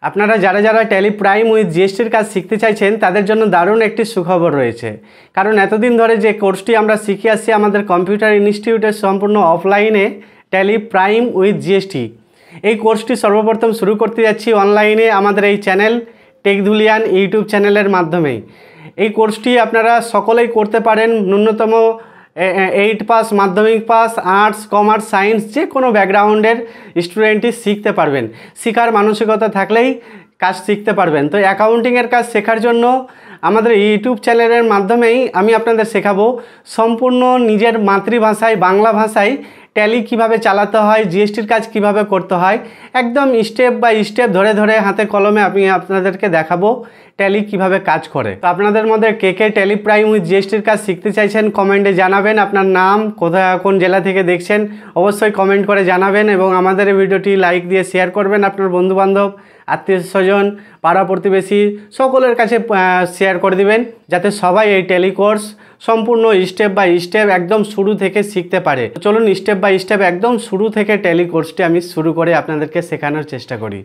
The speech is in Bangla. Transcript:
আপনারা যারা যারা ট্যালি প্রাইম উইথ জিএসটির কাজ শিখতে চাইছেন তাদের জন্য দারুণ একটি সুখবর রয়েছে। কারণ এতদিন ধরে যে কোর্সটি আমরা শিখে আসছি আমাদের কম্পিউটার ইনস্টিটিউটের সম্পূর্ণ অফলাইনে ট্যালি প্রাইম উইথ জিএসটি, এই কোর্সটি সর্বপ্রথম শুরু করতে যাচ্ছি অনলাইনে আমাদের এই চ্যানেল টেকধুলিয়ান ইউটিউব চ্যানেলের মাধ্যমেই। এই কোর্সটি আপনারা সকলেই করতে পারেন, ন্যূনতম 8 পাস, মাধ্যমিক পাস, আর্টস, কমার্স, সায়েন্স যে কোনো ব্যাকগ্রাউন্ডের স্টুডেন্টই শিখতে পারবেন। শেখার মানসিকতা থাকলেই কাজ শিখতে পারবেন। তো অ্যাকাউন্টিংয়ের কাজ শেখার জন্য আমাদের ইউটিউব চ্যানেলের মাধ্যমেই আমি আপনাদের শেখাবো সম্পূর্ণ নিজের মাতৃভাষায় বাংলা ভাষায় ট্যালি কিভাবে চালাতে হয়, জিএসটির কাজ কিভাবে করতে হয়, একদম স্টেপ বাই স্টেপ ধরে ধরে হাতে কলমে আমি আপনাদেরকে দেখাবো ট্যালি কিভাবে কাজ করে। তো আপনাদের মধ্যে কে কে ট্যালি প্রাইম উইথ জিএসটির কাজ শিখতে চাইছেন কমেন্টে জানাবেন। আপনার নাম, কোথায় কোন জেলা থেকে দেখছেন অবশ্যই কমেন্ট করে জানাবেন এবং আমাদের এই ভিডিওটি লাইক দিয়ে শেয়ার করবেন। আপনার বন্ধুবান্ধব, আত্মীয় স্বজন, পাড়া প্রতিবেশী সকলের কাছে শেয়ার করে দিবেন যাতে সবাই এই ট্যালি কোর্স সম্পূর্ণ স্টেপ বাই স্টেপ একদম শুরু থেকে শিখতে পারে। চলুন স্টেপ বাই স্টেপ একদম শুরু থেকে ট্যালি কোর্সটি আমি শুরু করে আপনাদেরকে শেখানোর চেষ্টা করি।